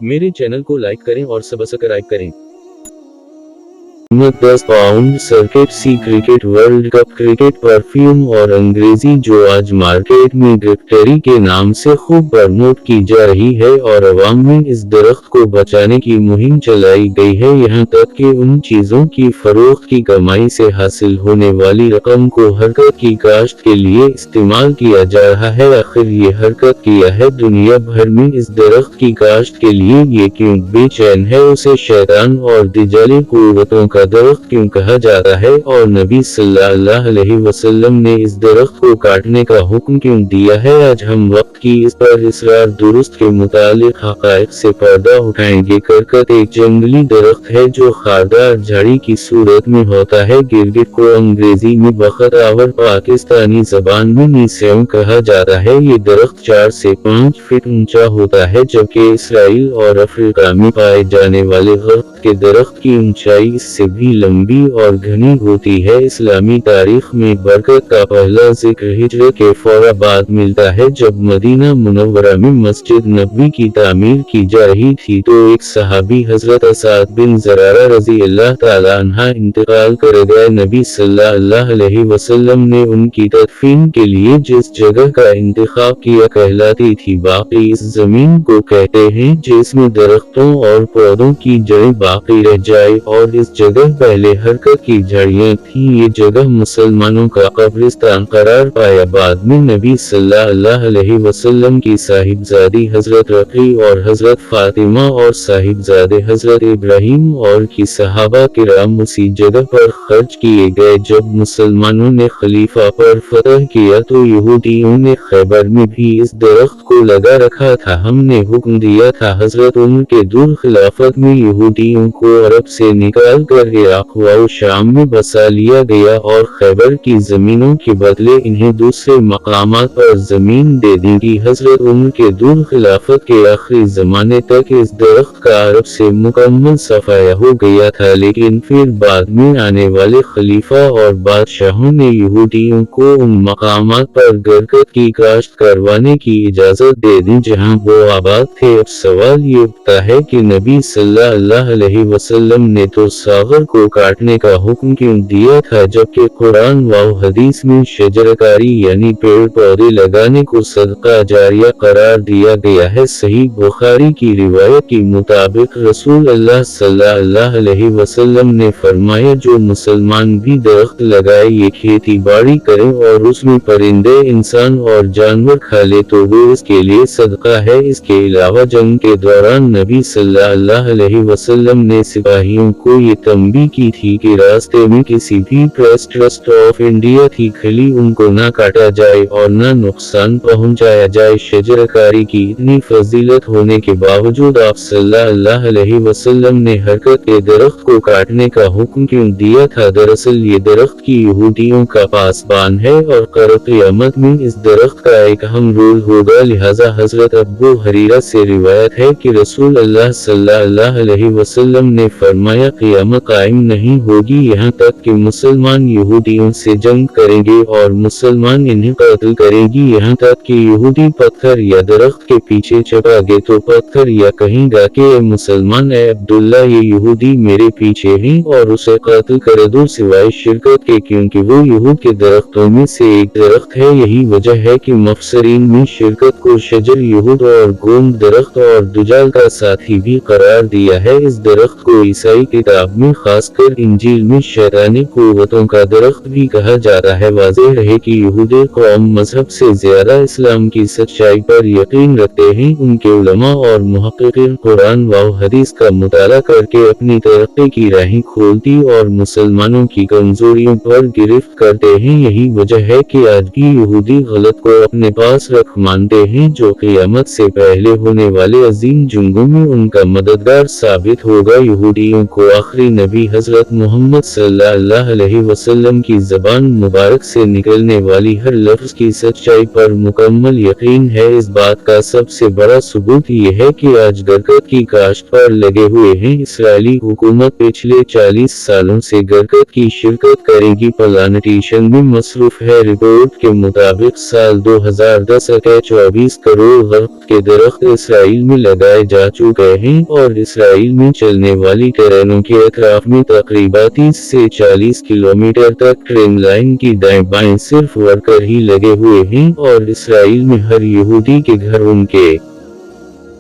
मेरे चैनल को लाइक करें और सब्सक्राइब करें। 10 पाउंड सर्किट सी cricket world cup cricket perfume और अंग्रेजी जो आज मार्केट में गिफ्टरी के नाम से खूब प्रमोट की जा रही है और अवाम में इस दरख्त को बचाने की मुहिम चलाई गई है। यहाँ तक कि उन चीजों की फरोख्त की कमाई से हासिल होने वाली रकम को हरकत की काश्त के लिए इस्तेमाल किया जा रहा है। आखिर ये हरकत किया है दुनिया भर में इस दरख्त की काश्त के लिए ये क्यों बेचैन है, उसे शैतान और दिजाली कुव्वतों का दरख्त क्यों कहा जाता है और नबी सल्लल्लाहु अलैहि वसल्लम ने इस दरख्त को काटने का हुक्म क्यों दिया है। आज हम वक्त की इस पर इसरार दुरुस्त के मुतालिक हक़ाइक़ से पर्दा उठाएंगे। करकत एक जंगली दरख्त है जो खारदार झाड़ी की सूरत में होता है। गिरगिट को अंग्रेजी में बख़त पाकिस्तानी जबान में नीसेम कहा जाता है। ये दरख्त 4 से 5 फीट ऊंचा होता है, जबकि इसराइल और अफ्रीका में पाए जाने वाले दरख्त के दरख्त की ऊंचाई इससे भी लंबी और घनी होती है। इस्लामी तारीख में बरकत का पहला जिक्र हिजरत के फौरा बाद मिलता है, जब मदीना मुनव्वरा में मस्जिद नबवी की तामीर की जा रही थी तो एक सहाबी हजरत असाद बिन ज़रारा रज़ी अल्लाह ताला अन्हा इंतकाल कर गए। नबी सल्लल्लाहु अलैहि वसल्लम ने उनकी तदफीन के लिए जिस जगह का इंतखाब किया कहलाती थी बाकी इस जमीन को कहते हैं जिसमें दरख्तों और पौधों की जड़ें बाकी रह जाए और इस जगह पहले हरकत की झाड़ियां थी। ये जगह मुसलमानों का कब्रिस्तान करार पाया। बाद में नबी सल्लल्लाहु अलैहि वसल्लम की साहिबजादी हजरत रक़ी और हजरत फातिमा और साहिबजादे हजरत इब्राहिम और की सहाबा किराम उसी जगह पर खर्च किए गए। जब मुसलमानों ने खलीफा पर फतह किया तो यहूदियों ने खैबर में भी इस दरख्त को लगा रखा था। हमने हुक्म दिया था हजरत उमर के दूर खिलाफत में यहूदियों को अरब से निकाल कर इराक व शाम में बसा लिया गया और खैबर की जमीनों के बदले इन्हें दूसरे मकामात पर जमीन दे दी गई। हजरत उमर के दूर खिलाफत के आखिरी जमाने तक इस दरख्त का अरब से मुकम्मल सफाया हो गया था, लेकिन फिर बाद में आने वाले खलीफा और बादशाहों ने यहूदियों को उन मकामात पर बरकत की काश्त करवाने की इजाजत दे दी जहां वो आबाद थे। अब सवाल ये उठता है कि नबी सल्लल्लाहु अलैहि वसल्लम ने तो सागर को काटने का हुक्म क्यों दिया था, जबकि कुरान व हदीस में शजरकारी यानी पेड़ पौधे लगाने को सदका जारिया करार दिया गया है। सही बुखारी की रिवायत के मुताबिक रसूल अल्लाह सल्लल्लाहु अलैहि वसल्लम ने फरमाया, जो मुसलमान भी दरख्त लगाए ये खेती बाड़ी करे और उसमें परिंदे इंसान और जानवर खा ले तो वो इसके लिए सदका है। इसके अलावा जंग के दौरान नबी सल्लल्लाहु अलैहि वसल्लम ने सिपाहियों को ये तंबीह की थी कि रास्ते में किसी भी प्रेस ट्रस्ट ऑफ इंडिया की खली उनको न काटा जाए और न नुकसान पहुंचाया जाए। शजरकारी की इतनी फजीलत होने के बावजूद आप सल्लल्लाहु अलैहि वसल्लम ने हरकत के दरख्त को काटने का हुक्म क्यों दिया था। दरअसल ये दरख्त की यहूदियों का पासबान है और क़यामत में इस दरख्त का एक अहम रोल होगा। लिहाजा हजरत अबू हरीरा से रिवायत है कि रसूल अल्लाह सल्लल्लाहु अलैहि वसल्लम ने फरमाया, क़यामत कायम नहीं होगी यहाँ तक कि मुसलमान यहूदियों से जंग करेंगे और मुसलमान इन्हें कत्ल करेंगी। यहाँ तक कि यहूदी पत्थर या दरख्त के पीछे चढ़ागे तो पत्थर या कहेगा कि ए मुसलमान ए अब्दुल्ला ये यहूदी मेरे पीछे हैं और उसे कत्ल कर दो सिवाय शिरकत के, क्योंकि वो यहूद के दरख्तों में से एक दरख्त है। यही वजह है कि मुफस्सिरीन में शिरकत को शजर यहूद और गोंद दरख्त और दुजाल का साथी भी करार दिया है। इस दरख्त को ईसाई किताब में खासकर इंजील में शैतानी कुव्वतों का दरख्त भी कहा जाता है। वाज़ेह रहे कि यहूदी कौम मजहब से ज्यादा इस्लाम की सच्चाई पर यकीन रखते हैं। उनके उलमा और मुहक्किकीन कुरान व हदीस का मुताला करके अपनी तरक्की की राहें खोलती और मुसलमानों की कमजोरियों पर गिरफ्त करते हैं। यही वजह है कि आज भी यहूदी गलत को अपने पास रख मानते हैं जो क़यामत से पहले होने वाले अजीम जंगों में उनका मददगार साबित होगा। यहूदियों को आखिरी नबी हज़रत मोहम्मद सल्लल्लाहु अलैहि वसल्लम की ज़बान मुबारक से निकलने वाली हर लफ्ज़ की सच्चाई पर मुकम्मल यकीन है। इस बात का सबसे बड़ा सबूत ये है कि आज बरगद की काश्त पर लगे हुए हैं। इसराइली हुकूमत पिछले 40 सालों से बरगद की शिरकत करेगी प्लांटेशन में मसरूफ है। रिपोर्ट के मुताबिक साल 2010 तक 24 करोड़ बरगद के दरख्त इसराइल में लगाए जा चुके हैं और इसराइल में चलने वाली ट्रेनों के अतराफ में तकरीबन 30 से 40 किलोमीटर तक ट्रेन लाइन की दाएं बाएं सिर्फ वर्कर ही लगे हुए हैं और इसराइल में हर यहूदी के घर उनके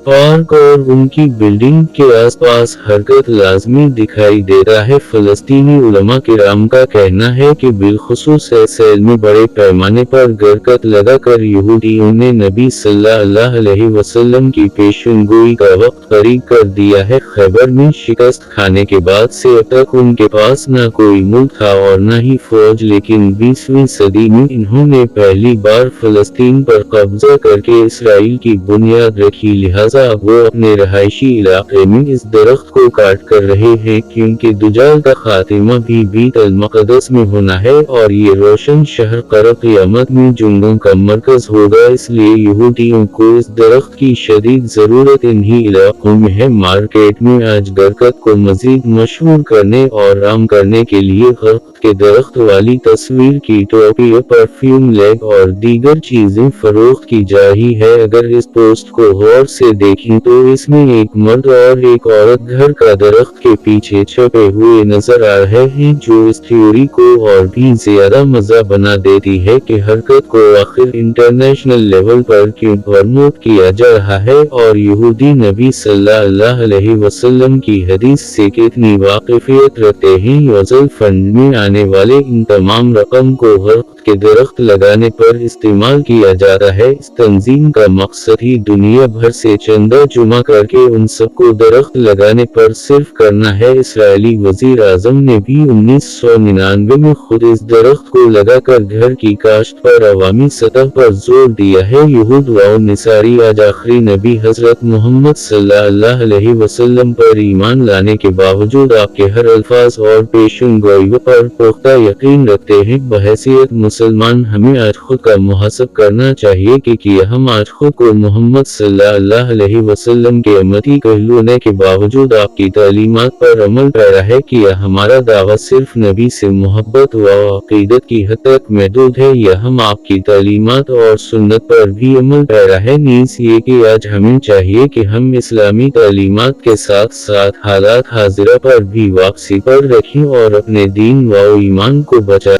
पार्क और उनकी बिल्डिंग के आसपास हरकत लाजमी दिखाई देता है। फलस्तीनी उलमा किराम का कहना है कि बिलखुसूस इसराइल में बड़े पैमाने पर बरगद लगाकर यहूदियों ने नबी सल्लल्लाहु अलैहि वसल्लम की पेशेनगोई का वक्त करीब कर दिया है। खैबर में शिकस्त खाने के बाद से अब तक उनके पास न कोई मुल्क था और न ही फौज, लेकिन 20वीं सदी में इन्होंने पहली बार फलस्तीन पर कब्जा करके इसराइल की बुनियाद रखी। लिहाजा वो अपने रहायशी इलाके में इस दरख्त को काट कर रहे हैं क्योंकि दुजाल का खातिमा भी बैत अल मक़दस में होना है और ये रोशन शहर क़यामत में जुंगों का मरकज होगा। इसलिए यहूदियों को इस दरख्त की शदीद ज़रूरत इन्हीं इलाकों में है। मार्केट में आज बरगद को मजीद मशहूर करने और आम करने के लिए बरगद के दरख्त वाली तस्वीर की टोपी, परफ्यूम, लेग और दीगर चीजें फरोख्त की जा रही है। अगर इस पोस्ट को गौर से देखें तो इसमें एक मर्द और एक औरत घर का दरख्त के पीछे छपे हुए नजर आ रहे हैं, जो इस थ्योरी को और भी ज्यादा मजा बना देती है कि हरकत को आखिर इंटरनेशनल लेवल पर क्यों प्रमोट किया जा रहा है और यहूदी नबी सल्लल्लाहु अलैहि वसल्लम की हदीस से कितनी वाकिफियत रखते हैं। यूजल फंड में आने वाले इन तमाम रकम को बरगद के दरख्त लगाने पर इस्तेमाल किया जाता है। इस तंजीम का मकसद ही दुनिया भर से चंदा जमा करके उन सबको दरख्त लगाने पर सिर्फ करना है। इसराइली वजीर आजम ने भी 1999 में खुद इस दरख्त को लगाकर घर की काश्त पर अवामी सतह पर जोर दिया है। यहूद व निसारी आज आखिरी नबी हजरत मोहम्मद सल्लल्लाहु अलैहि वसल्लम पर ईमान लाने के बावजूद आपके हर अल्फाज और पेशन गोई पर पुख्ता यकीन रखते हैं। बहैसियत मुसलमान हमें आज खुद का मुहासब करना चाहिए कि क्या हम आज खुद को मोहम्मद सल्लल्लाहु अलैहि वसल्लम के उम्मती कहलाने के बावजूद आपकी तालीमात पर अमल पैरा है। क्या हमारा दावा सिर्फ नबी से मोहब्बत व अकीदत की हद तक महदूद है या हम आपकी तालीमात और सुन्नत पर भी अमल पैरा है। नीज ये कि आज हमें चाहिए कि हम इस्लामी तालीमात के साथ साथ हालात हाजिरा पर भी वापसी पर रखें और अपने दीन व ईमान को बचाएं।